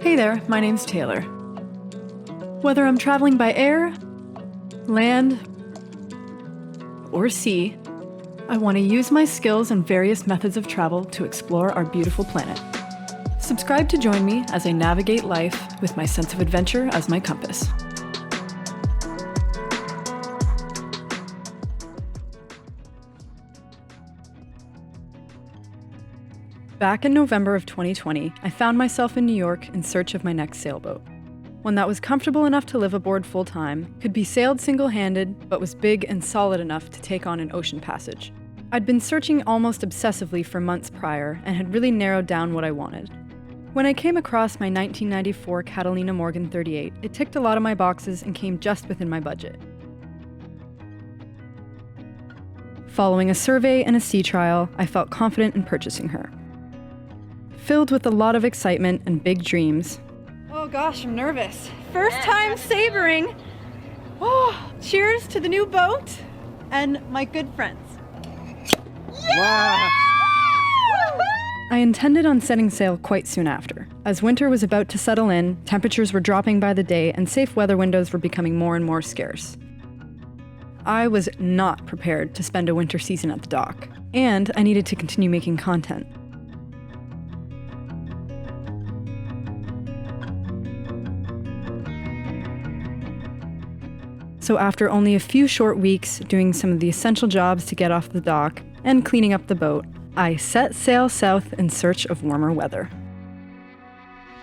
Hey there, my name's Taylor. Whether I'm traveling by air, land, or sea, I want to use my skills and various methods of travel to explore our beautiful planet. Subscribe to join me as I navigate life with my sense of adventure as my compass. Back in November of 2020, I found myself in New York in search of my next sailboat. One that was comfortable enough to live aboard full-time, could be sailed single-handed, but was big and solid enough to take on an ocean passage. I'd been searching almost obsessively for months prior and had really narrowed down what I wanted. When I came across my 1994 Catalina Morgan 38, it ticked a lot of my boxes and came just within my budget. Following a survey and a sea trial, I felt confident in purchasing her. Filled with a lot of excitement and big dreams. Oh gosh, I'm nervous. First time savoring. Oh, cheers to the new boat and my good friends. Wow. I intended on setting sail quite soon after. As winter was about to settle in, temperatures were dropping by the day and safe weather windows were becoming more and more scarce. I was not prepared to spend a winter season at the dock, and I needed to continue making content. So after only a few short weeks doing some of the essential jobs to get off the dock and cleaning up the boat, I set sail south in search of warmer weather.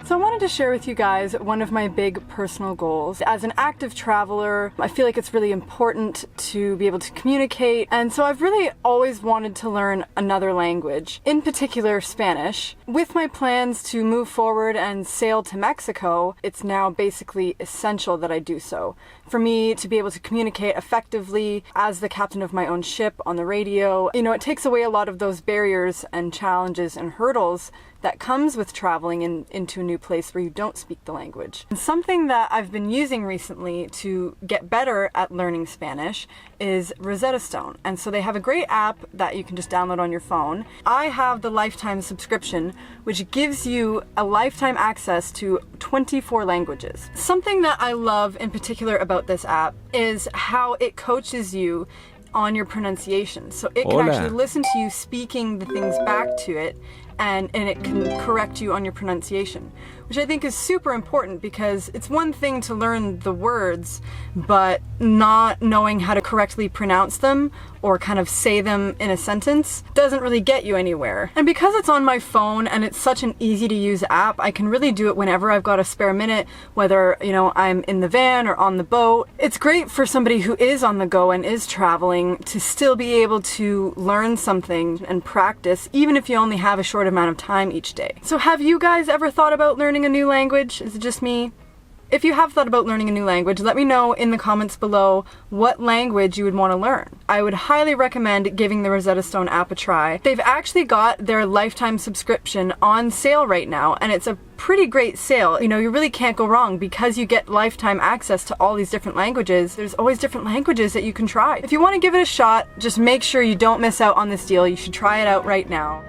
So I wanted to share with you guys one of my big personal goals. As an active traveler, I feel like it's really important to be able to communicate, and so I've really always wanted to learn another language, in particular Spanish. With my plans to move forward and sail to Mexico, it's now basically essential that I do so. For me to be able to communicate effectively as the captain of my own ship on the radio, it takes away a lot of those barriers and challenges and hurdles that comes with traveling into a new place where you don't speak the language. And something that I've been using recently to get better at learning Spanish is Rosetta Stone. And so they have a great app that you can just download on your phone. I have the lifetime subscription, which gives you a lifetime access to 24 languages. Something that I love in particular about this app is how it coaches you on your pronunciation. So it can actually listen to you speaking the things back to it, and it can correct you on your pronunciation, which I think is super important because it's one thing to learn the words, but not knowing how to correctly pronounce them or kind of say them in a sentence doesn't really get you anywhere. And because it's on my phone and it's such an easy to use app, I can really do it whenever I've got a spare minute, whether, I'm in the van or on the boat. It's great for somebody who is on the go and is traveling to still be able to learn something and practice, even if you only have a short amount of time each day. So have you guys ever thought about learning a new language? Is it just me? If you have thought about learning a new language, let me know in the comments below what language you would want to learn. I would highly recommend giving the Rosetta Stone app a try. They've actually got their lifetime subscription on sale right now, and it's a pretty great sale. You really can't go wrong because you get lifetime access to all these different languages. There's always different languages that you can try. If you want to give it a shot, just make sure you don't miss out on this deal. You should try it out right now.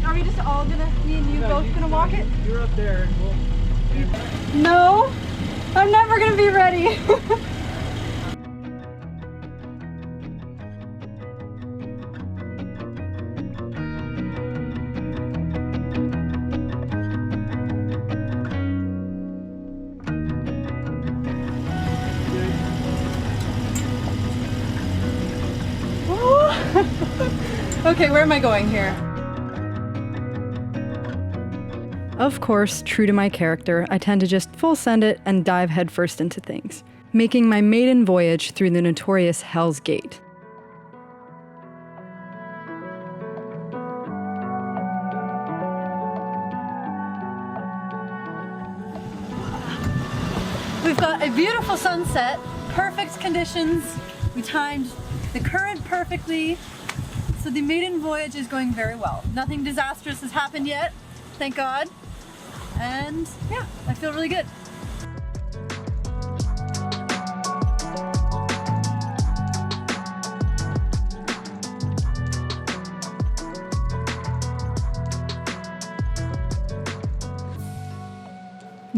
Are we just all me and you both gonna walk it? You're up there. No, I'm never gonna be ready. Okay, where am I going here? Of course, true to my character, I tend to just full send it and dive headfirst into things, making my maiden voyage through the notorious Hell's Gate. We've got a beautiful sunset, perfect conditions. We timed the current perfectly, so the maiden voyage is going very well. Nothing disastrous has happened yet, thank God. And yeah, I feel really good.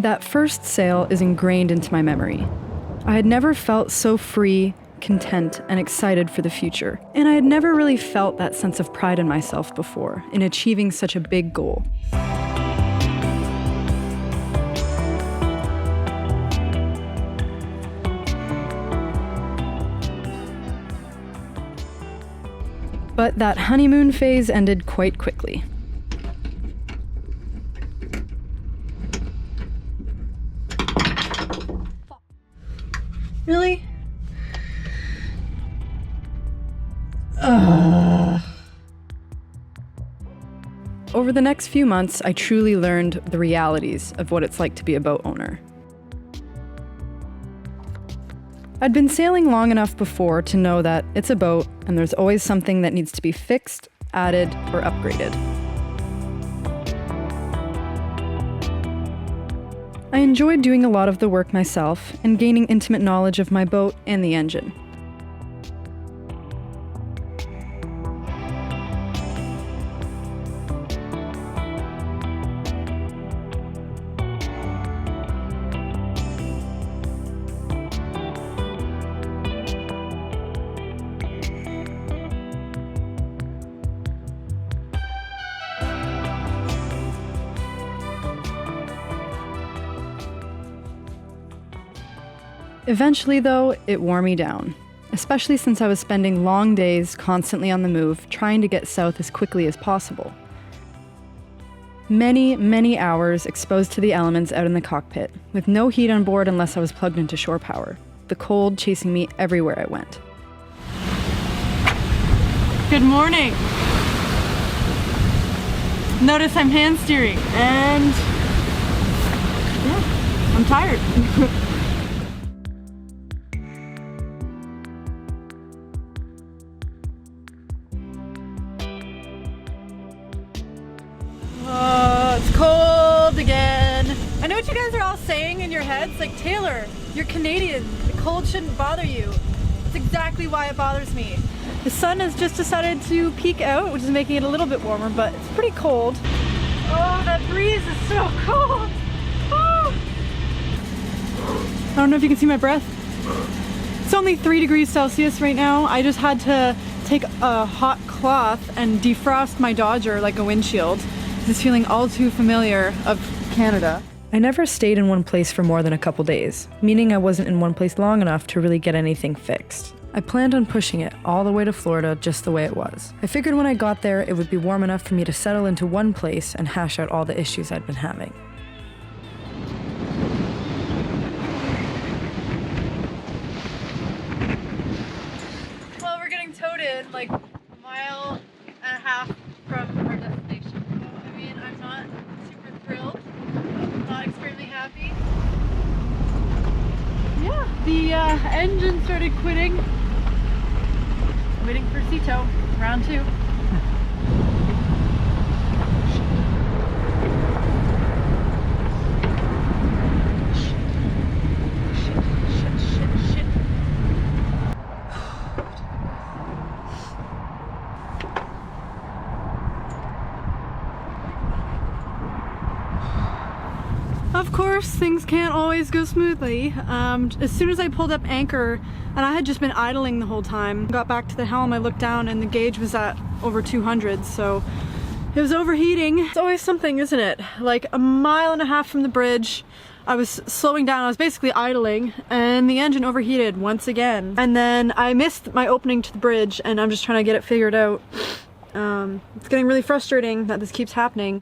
That first sail is ingrained into my memory. I had never felt so free, content, and excited for the future, and I had never really felt that sense of pride in myself before, in achieving such a big goal. But that honeymoon phase ended quite quickly. Really? Over the next few months, I truly learned the realities of what it's like to be a boat owner. I'd been sailing long enough before to know that it's a boat and there's always something that needs to be fixed, added, or upgraded. I enjoyed doing a lot of the work myself and gaining intimate knowledge of my boat and the engine. Eventually, though, it wore me down, especially since I was spending long days constantly on the move, trying to get south as quickly as possible. Many, many hours exposed to the elements out in the cockpit, with no heat on board unless I was plugged into shore power, the cold chasing me everywhere I went. Good morning! Notice I'm hand steering, and yeah, I'm tired. It's cold again. I know what you guys are all saying in your heads, like, Taylor, you're Canadian, the cold shouldn't bother you. That's exactly why it bothers me. The sun has just decided to peek out, which is making it a little bit warmer, but it's pretty cold. Oh, that breeze is so cold. Oh. I don't know if you can see my breath. It's only 3 degrees Celsius right now. I just had to take a hot cloth and defrost my Dodger like a windshield. This feeling all too familiar of Canada. I never stayed in one place for more than a couple days, meaning I wasn't in one place long enough to really get anything fixed. I planned on pushing it all the way to Florida just the way it was. I figured when I got there, it would be warm enough for me to settle into one place and hash out all the issues I'd been having. Well, we're getting towed in like a mile and a half from our destination. So, I mean, I'm not super thrilled, not extremely happy. Yeah, the engine started quitting. Waiting for sea tow, round 2. Of course, things can't always go smoothly. As soon as I pulled up anchor, and I had just been idling the whole time, got back to the helm, I looked down and the gauge was at over 200, so it was overheating. It's always something, isn't it? Like a mile and a half from the bridge, I was slowing down, I was basically idling, and the engine overheated once again. And then I missed my opening to the bridge, and I'm just trying to get it figured out. It's getting really frustrating that this keeps happening.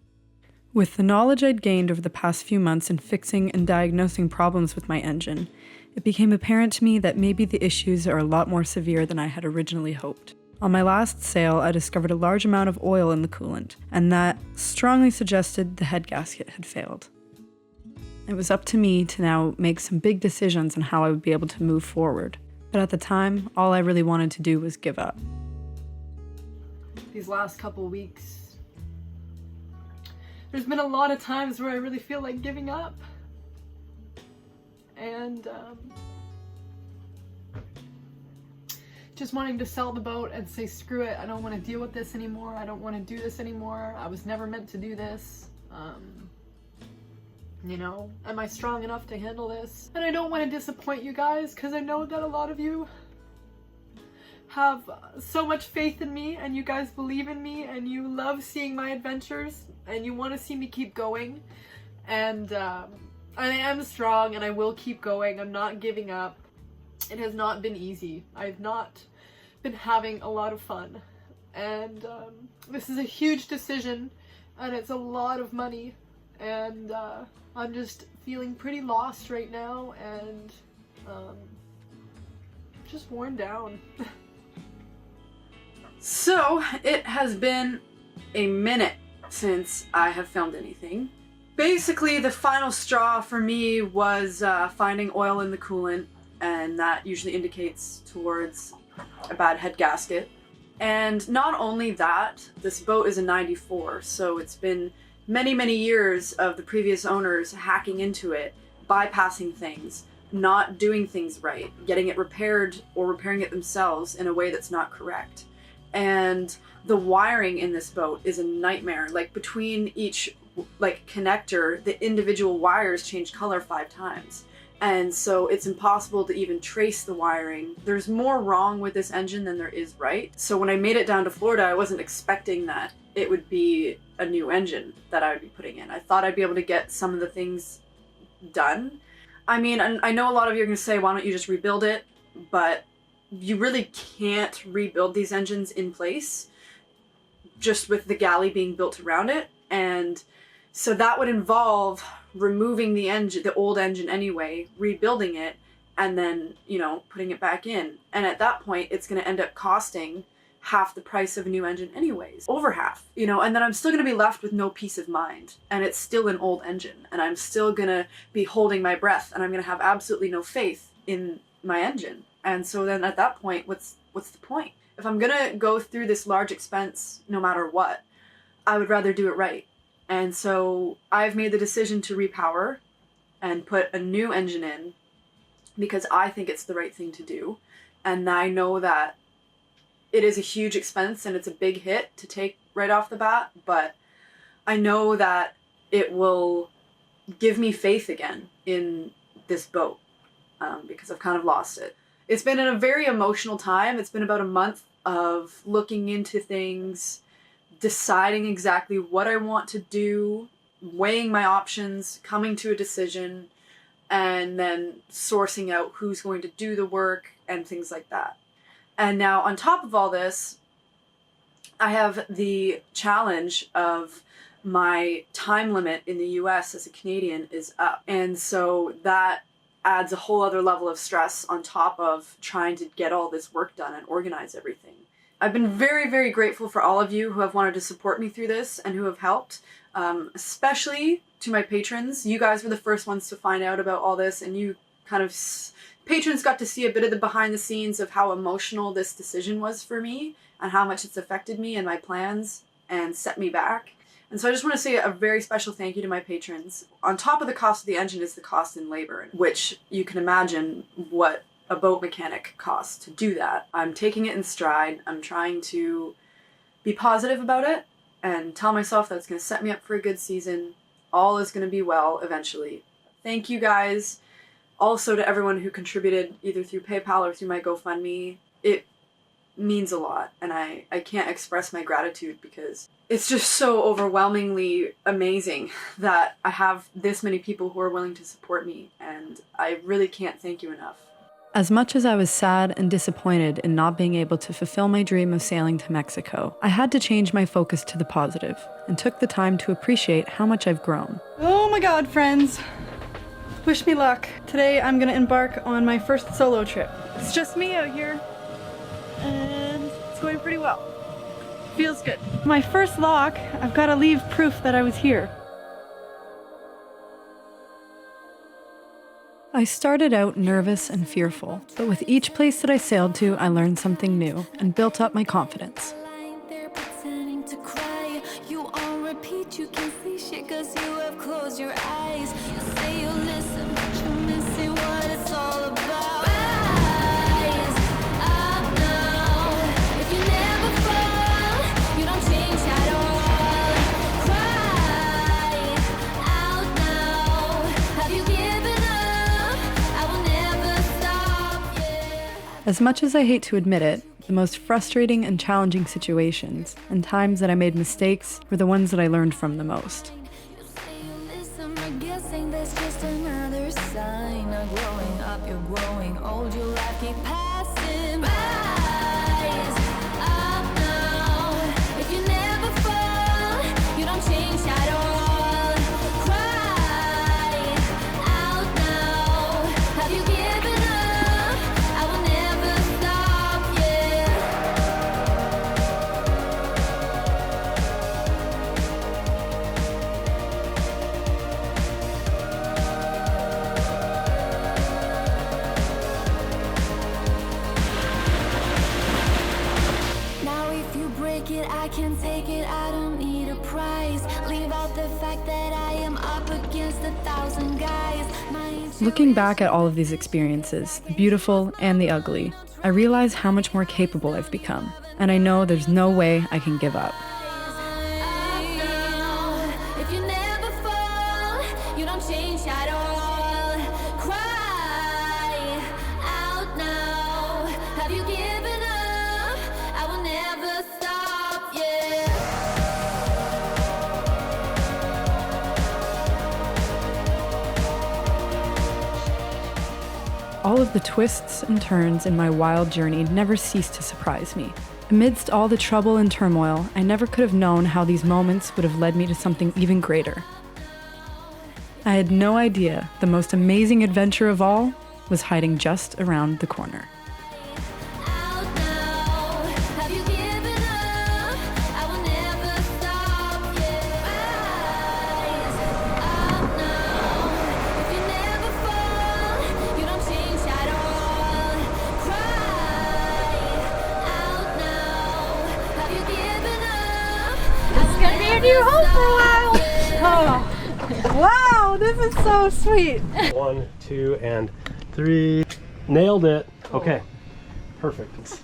With the knowledge I'd gained over the past few months in fixing and diagnosing problems with my engine, it became apparent to me that maybe the issues are a lot more severe than I had originally hoped. On my last sail, I discovered a large amount of oil in the coolant, and that strongly suggested the head gasket had failed. It was up to me to now make some big decisions on how I would be able to move forward, but at the time, all I really wanted to do was give up. These last couple weeks, there's been a lot of times where I really feel like giving up. And just wanting to sell the boat and say, screw it, I don't want to deal with this anymore. I don't want to do this anymore. I was never meant to do this. You know, am I strong enough to handle this? And I don't want to disappoint you guys, because I know that a lot of you have so much faith in me, and you guys believe in me, and you love seeing my adventures, and you want to see me keep going. And I am strong, and I will keep going. I'm not giving up. It has not been easy. I've not been having a lot of fun. And this is a huge decision, and it's a lot of money. And I'm just feeling pretty lost right now, and just worn down. So, it has been a minute since I have filmed anything. Basically, the final straw for me was finding oil in the coolant, and that usually indicates towards a bad head gasket. And not only that, this boat is a 94, so it's been many, many years of the previous owners hacking into it, bypassing things, not doing things right, getting it repaired or repairing it themselves in a way that's not correct. And the wiring in this boat is a nightmare. Like, between each connector, the individual wires change color 5 times. And so it's impossible to even trace the wiring. There's more wrong with this engine than there is right. So when I made it down to Florida, I wasn't expecting that it would be a new engine that I would be putting in. I thought I'd be able to get some of the things done. I mean, I know a lot of you are going to say, why don't you just rebuild it? But you really can't rebuild these engines in place just with the galley being built around it. And so that would involve removing the engine, the old engine anyway, rebuilding it, and then, you know, putting it back in. And at that point, it's going to end up costing half the price of a new engine anyways, over half, you know, and then I'm still going to be left with no peace of mind, and it's still an old engine, and I'm still going to be holding my breath, and I'm going to have absolutely no faith in my engine. And so then at that point, what's the point? If I'm going to go through this large expense no matter what, I would rather do it right. And so I've made the decision to repower and put a new engine in because I think it's the right thing to do. And I know that it is a huge expense and it's a big hit to take right off the bat, but I know that it will give me faith again in this boat because I've kind of lost it. It's been a very emotional time. It's been about a month of looking into things, deciding exactly what I want to do, weighing my options, coming to a decision, and then sourcing out who's going to do the work and things like that. And now on top of all this, I have the challenge of my time limit in the US as a Canadian is up. And so that adds a whole other level of stress on top of trying to get all this work done and organize everything. I've been very, very grateful for all of you who have wanted to support me through this and who have helped, especially to my patrons. You guys were the first ones to find out about all this, and you kind of, patrons got to see a bit of the behind the scenes of how emotional this decision was for me and how much it's affected me and my plans and set me back. And so I just want to say a very special thank you to my patrons. On top of the cost of the engine is the cost in labor, which you can imagine what a boat mechanic costs to do that. I'm taking it in stride. I'm trying to be positive about it and tell myself that it's going to set me up for a good season. All is going to be well eventually. Thank you guys. Also to everyone who contributed either through PayPal or through my GoFundMe. It means a lot, and I can't express my gratitude because it's just so overwhelmingly amazing that I have this many people who are willing to support me, and I really can't thank you enough. As much as I was sad and disappointed in not being able to fulfill my dream of sailing to Mexico, I had to change my focus to the positive and took the time to appreciate how much I've grown. Oh my god, friends. Wish me luck. Today I'm gonna embark on my first solo trip. It's just me out here, and it's going pretty well. Feels good. My first lock, I've gotta leave proof that I was here. I started out nervous and fearful, but with each place that I sailed to, I learned something new and built up my confidence. You on repeat, you can see shit 'cause you have closed your eyes. You say you listen, but you're missing what it's all about. Rise up now. If you never fall, you don't change at all. Cry out now. As much as I hate to admit it, the most frustrating and challenging situations and times that I made mistakes were the ones that I learned from the most. You say you listen, but guessing that's just another sign of growing up. You're growing old, your life keep passing by. Rise up now. If you never fall, you don't change at all. Cry out now. Have you given up? I will never stop, yeah. Now if you break it, I can take it, I don't need a prize. Leave out the fact that I am up against 1,000 guys. Looking back at all of these experiences, the beautiful and the ugly, I realize how much more capable I've become, and I know there's no way I can give up. If you never fall, you don't change at all. Cry out now. Have you given up? I will never stop, yeah. All of the twists and turns in my wild journey never ceased to surprise me. Amidst all the trouble and turmoil, I never could have known how these moments would have led me to something even greater. I had no idea the most amazing adventure of all was hiding just around the corner. Out now. Have you given up? I will never stop, yeah. Rise up now. If you never fall, you don't change at all. Cry out now. Have you given up? It's gonna be a new home for a while. Oh, wow, this is so sweet. 1, 2, and 3. Nailed it. Okay, perfect.